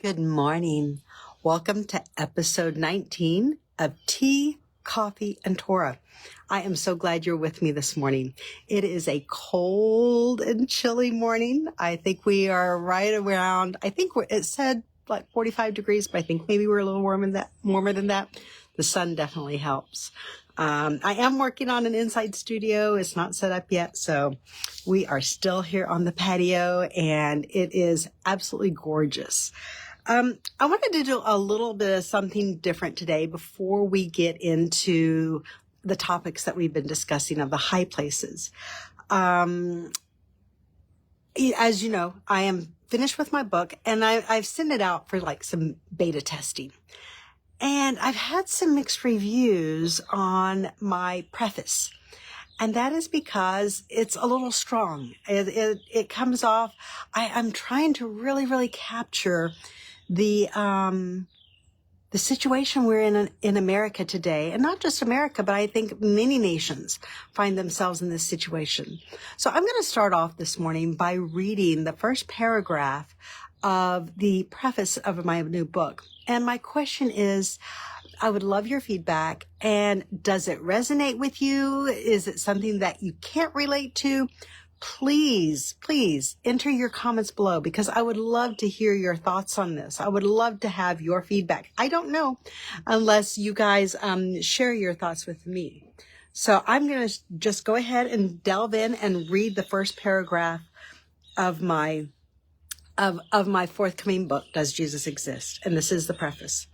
Good morning. Welcome to episode 19 of Tea, Coffee, and Torah. I am so glad you're with me this morning. It is a cold and chilly morning. I think we are right around, it said like 45 degrees, but I think maybe we're a little warmer than that. The sun definitely helps. I am working on an inside studio. It's not set up yet, so we are still here on the patio, and it is absolutely gorgeous. I wanted to do a little bit of something different today before we get into the topics that we've been discussing of the high places. As you know, I am finished with my book, and I've sent it out for like some beta testing. And I've had some mixed reviews on my preface. And that is because it's a little strong. It comes off, I'm trying to really capture the situation we're in America today, and not just America, but I think many nations find themselves in this situation. So I'm going to start off this morning by reading the first paragraph of the preface of my new book. And my question is, I would love your feedback. And does it resonate with you? Is it something that you can't relate to? Please enter your comments below, because I would love to hear your thoughts on this. I would love to have your feedback. I don't know unless you guys share your thoughts with me. So I'm going to just go ahead and delve in and read the first paragraph of my forthcoming book, Does Jesus Exist? And this is the preface.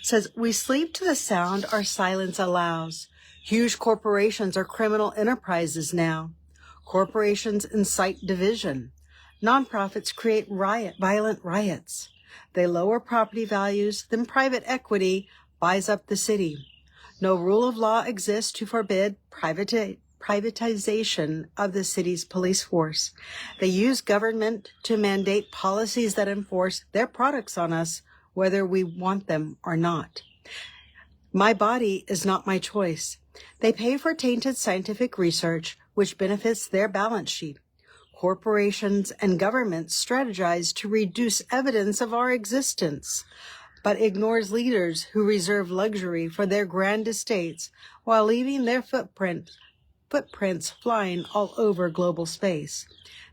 It says, we sleep to the sound our silence allows. Huge corporations are criminal enterprises now. Corporations incite division. Nonprofits create violent riots. They lower property values, then private equity buys up the city. No rule of law exists to forbid privatization of the city's police force. They use government to mandate policies that enforce their products on us, whether we want them or not. My body is not my choice. They pay for tainted scientific research, which benefits their balance sheet. Corporations and governments strategize to reduce evidence of our existence, but ignores leaders who reserve luxury for their grand estates while leaving their footprints flying all over global space.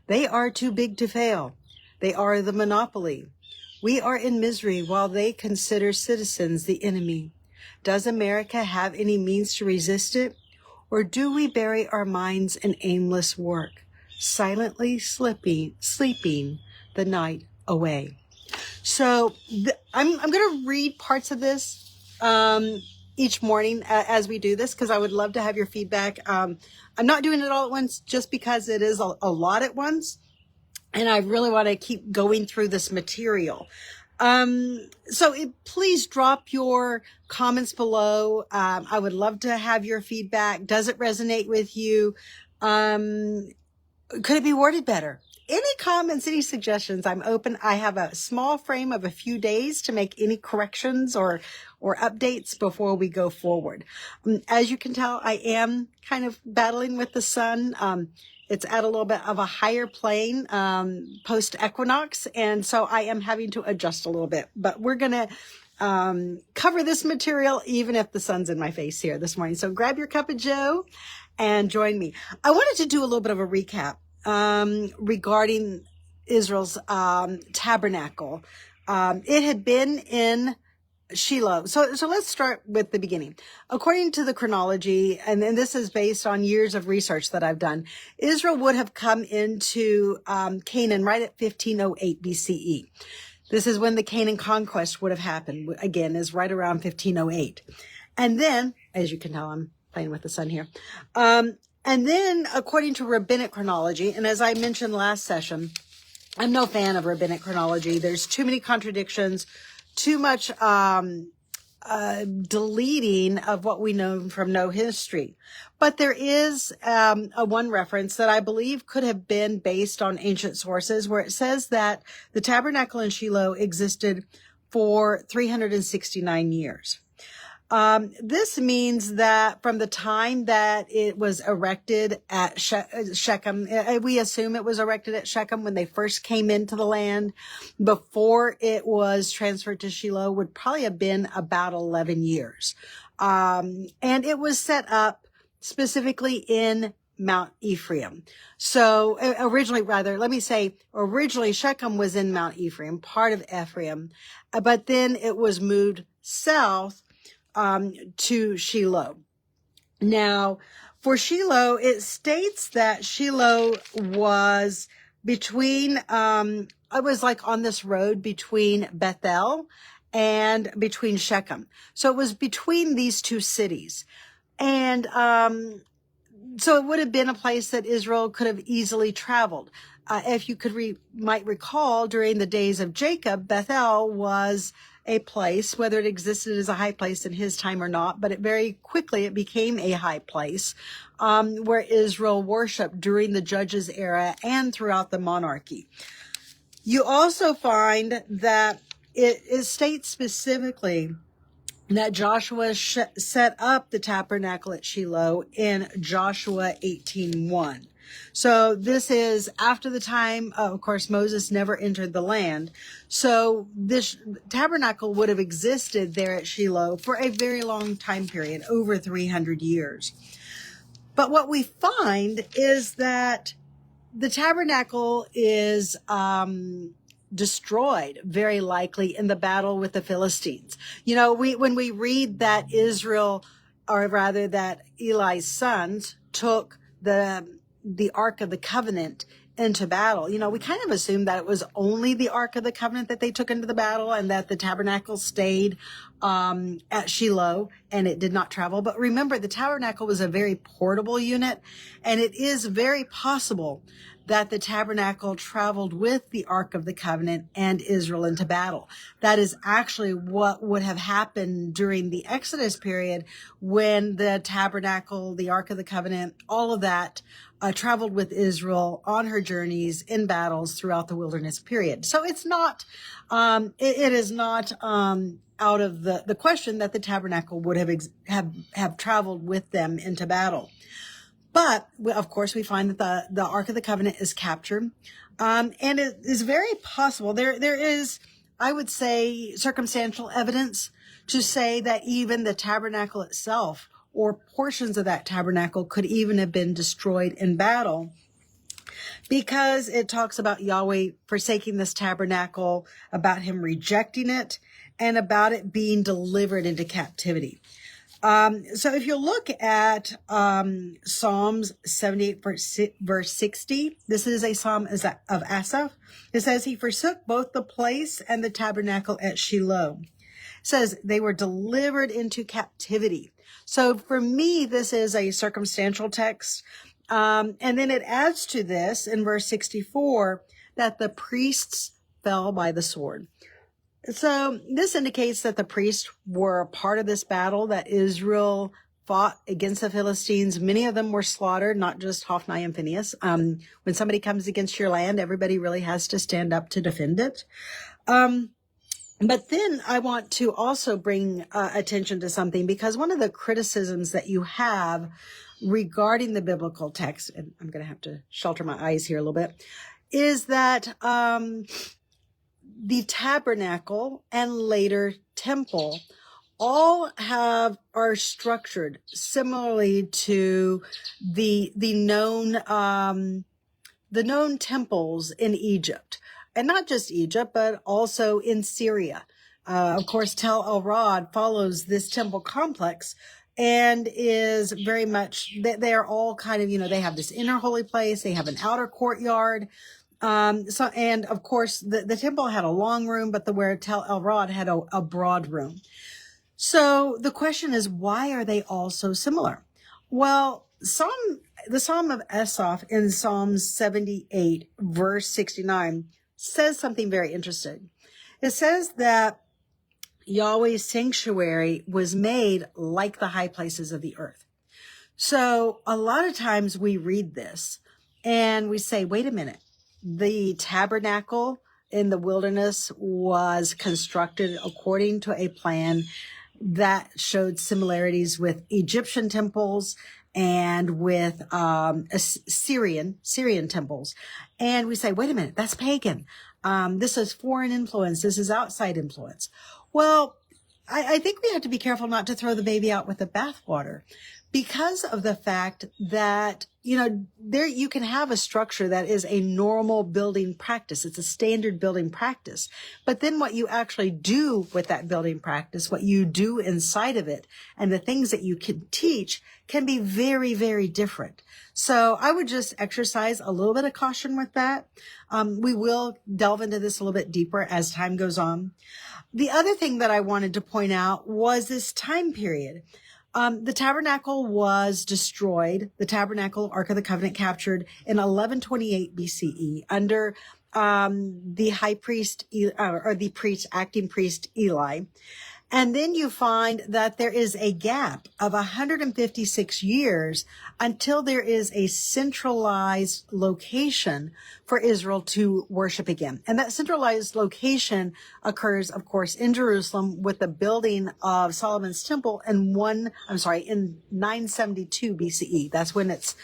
They are too big to fail. They are the monopoly. We are in misery while they consider citizens the enemy. Does America have any means to resist it? Or do we bury our minds in aimless work, silently sleeping the night away? So I'm going to read parts of this each morning as we do this, because I would love to have your feedback. I'm not doing it all at once just because it is a lot at once, and I really want to keep going through this material. Please drop your comments below. I would love to have your feedback. Does it resonate with you? Could it be worded better? Any comments, any suggestions, I'm open. I have a small frame of a few days to make any corrections or updates before we go forward. As you can tell, I am kind of battling with the sun. It's at a little bit of a higher plane post-equinox, and so I am having to adjust a little bit. But we're going to cover this material even if the sun's in my face here this morning. So grab your cup of joe and join me. I wanted to do a little bit of a recap regarding Israel's tabernacle. It had been in Shiloh. So let's start with the beginning. According to the chronology, and this is based on years of research that I've done, Israel would have come into Canaan right at 1508 BCE. This is when the Canaan conquest would have happened. Again, is right around 1508. And then, as you can tell, I'm playing with the sun here. And then, according to rabbinic chronology, and as I mentioned last session, I'm no fan of rabbinic chronology. There's too many contradictions, too much deleting of what we know from no history. But there is a one reference that I believe could have been based on ancient sources, where it says that the tabernacle in Shiloh existed for 369 years. This means that from the time that it was erected at Shechem, we assume it was erected at Shechem when they first came into the land, before it was transferred to Shiloh, would probably have been about 11 years. And it was set up specifically in Mount Ephraim. So originally Shechem was in Mount Ephraim, part of Ephraim, but then it was moved south to Shiloh. Now, for Shiloh, it states that Shiloh was between, it was like on this road between Bethel and between Shechem. So it was between these two cities. And, so it would have been a place that Israel could have easily traveled. If you might recall, during the days of Jacob, Bethel was a place, whether it existed as a high place in his time or not, but very quickly it became a high place where Israel worshiped during the Judges era and throughout the monarchy. You also find that it states specifically that Joshua set up the tabernacle at Shiloh in Joshua 18:1. So this is after the time, of course, Moses never entered the land. So this tabernacle would have existed there at Shiloh for a very long time period, over 300 years. But what we find is that the tabernacle is destroyed, very likely, in the battle with the Philistines. You know, when we read that Israel, or rather that Eli's sons took the Ark of the Covenant into battle, you know, we kind of assume that it was only the Ark of the Covenant that they took into the battle and that the tabernacle stayed at Shiloh and it did not travel. But remember, the tabernacle was a very portable unit, and it is very possible that the tabernacle traveled with the Ark of the Covenant and Israel into battle. That is actually what would have happened during the Exodus period, when the tabernacle, the Ark of the Covenant, all of that traveled with Israel on her journeys in battles throughout the wilderness period. So it's not, it is not out of the question that the tabernacle would have traveled with them into battle. But, of course, we find that the Ark of the Covenant is captured. And it is very possible. There is, I would say, circumstantial evidence to say that even the tabernacle itself, or portions of that tabernacle, could even have been destroyed in battle, because it talks about Yahweh forsaking this tabernacle, about him rejecting it, and about it being delivered into captivity. So if you look at Psalms 78 verse 60, this is a psalm of Asaph. It says, he forsook both the place and the tabernacle at Shiloh. It says they were delivered into captivity. So for me, this is a circumstantial text. And then it adds to this in verse 64 that the priests fell by the sword. So this indicates that the priests were a part of this battle that Israel fought against the Philistines. Many of them were slaughtered, not just Hophni and Phinehas. When somebody comes against your land, everybody really has to stand up to defend it. But then I want to also bring attention to something, because one of the criticisms that you have regarding the biblical text, and I'm going to have to shelter my eyes here a little bit, is that the tabernacle and later temple all are structured similarly to the known temples in Egypt, and not just Egypt, but also in Syria. Of course, Tel El-Rod follows this temple complex and is very much, they are all kind of, they have this inner holy place, they have an outer courtyard. And of course the temple had a long room, but where Tel El-Rod had a broad room. So the question is, why are they all so similar? Well, the Psalm of Asaph in Psalm 78 verse 69 says something very interesting. It says that Yahweh's sanctuary was made like the high places of the earth. So a lot of times we read this and we say, wait a minute. The tabernacle in the wilderness was constructed according to a plan that showed similarities with Egyptian temples and with Syrian temples. And we say, wait a minute, that's pagan. This is foreign influence. This is outside influence. Well, I think we have to be careful not to throw the baby out with the bathwater, because of the fact that, there you can have a structure that is a normal building practice. It's a standard building practice. But then what you actually do with that building practice, what you do inside of it, and the things that you can teach can be very, very different. So I would just exercise a little bit of caution with that. We will delve into this a little bit deeper as time goes on. The other thing that I wanted to point out was this time period. The tabernacle was destroyed. The tabernacle, Ark of the Covenant, captured in 1128 BCE under the high priest, or the acting priest Eli. And then you find that there is a gap of 156 years until there is a centralized location for Israel to worship again. And that centralized location occurs, of course, in Jerusalem with the building of Solomon's temple in 972 BCE. That's when it's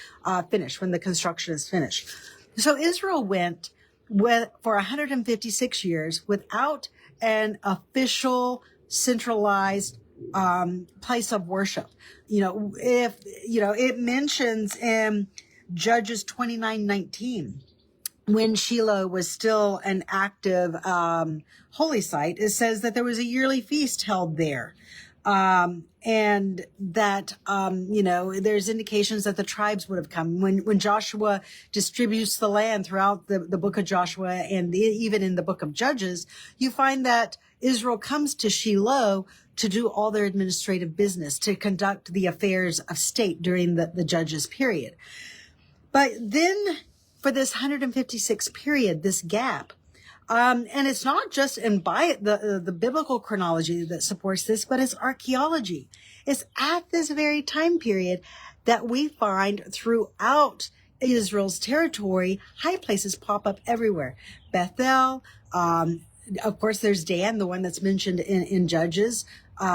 finished, when the construction is finished. So Israel went for 156 years without an official centralized place of worship. It mentions in Judges 29:19, when Shiloh was still an active holy site, it says that there was a yearly feast held there. And that, there's indications that the tribes would have come. When Joshua distributes the land throughout the book of Joshua and even in the book of Judges, you find that Israel comes to Shiloh to do all their administrative business, to conduct the affairs of state during the Judges period. But then for this 156 period, this gap, and it's not just in the biblical chronology that supports this, but it's archaeology. It's at this very time period that we find throughout Israel's territory, high places pop up everywhere. Bethel, of course, there's Dan, the one that's mentioned in Judges.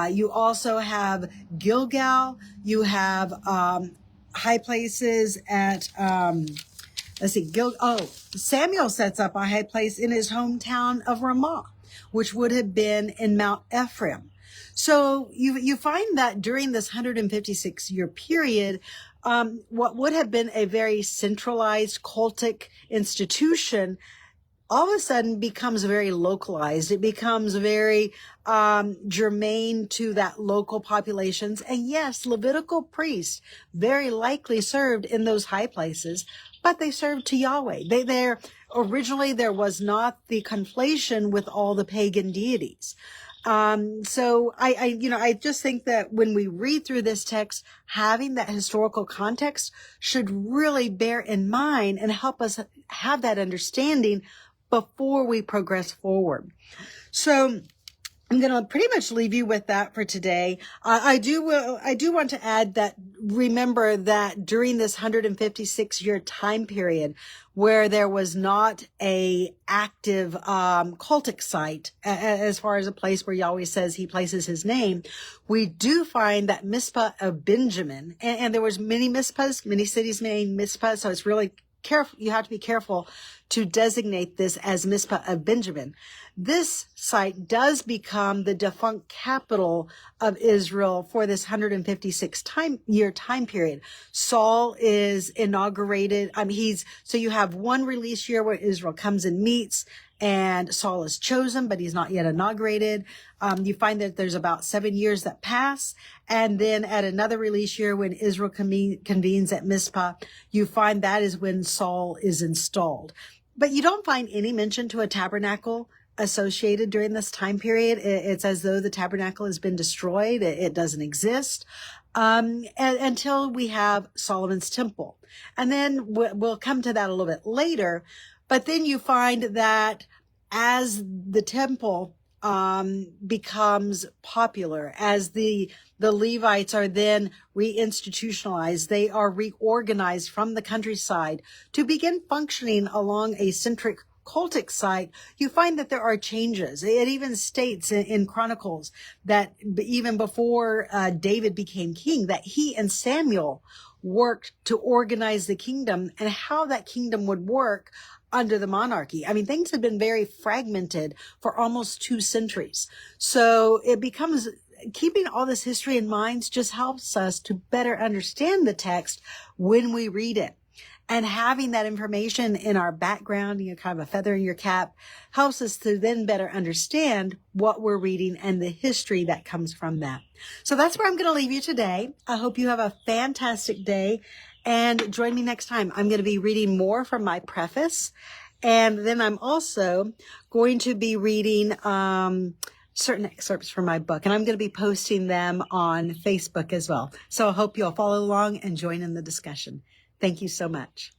You also have Gilgal. You have high places at Samuel sets up a high place in his hometown of Ramah, which would have been in Mount Ephraim. So you find that during this 156-year period, what would have been a very centralized cultic institution all of a sudden becomes very localized. It becomes very germane to that local populations. And yes, Levitical priests very likely served in those high places, but they served to Yahweh. Originally there was not the conflation with all the pagan deities. So I just think that when we read through this text, having that historical context should really bear in mind and help us have that understanding before we progress forward. So I'm going to pretty much leave you with that for today. I do want to add that remember that during this 156-year time period where there was not a active cultic site as far as a place where Yahweh says he places his name, we do find that Mizpah of Benjamin, and there was many Mizpahs, many cities named Mizpah, so it's really careful. You have to be careful to designate this as Mizpah of Benjamin. This site does become the defunct capital of Israel for this 156-year time period. Saul is inaugurated. So you have one release year where Israel comes and meets, and Saul is chosen, but he's not yet inaugurated. You find that there's about 7 years that pass. And then at another release year, when Israel convenes at Mizpah, you find that is when Saul is installed. But you don't find any mention to a tabernacle associated during this time period. It's as though the tabernacle has been destroyed. It doesn't exist until we have Solomon's temple. And then we'll come to that a little bit later. But then you find that as the temple becomes popular, as the Levites are then reinstitutionalized, they are reorganized from the countryside to begin functioning along a centric cultic site, you find that there are changes. It even states in Chronicles that even before David became king, that he and Samuel worked to organize the kingdom and how that kingdom would work under the monarchy. I mean, things have been very fragmented for almost 2 centuries. So it becomes, keeping all this history in mind just helps us to better understand the text when we read it. And having that information in our background, kind of a feather in your cap, helps us to then better understand what we're reading and the history that comes from that. So that's where I'm going to leave you today. I hope you have a fantastic day, and join me next time. I'm going to be reading more from my preface, and then I'm also going to be reading certain excerpts from my book, and I'm going to be posting them on Facebook as well. So I hope you'll follow along and join in the discussion. Thank you so much.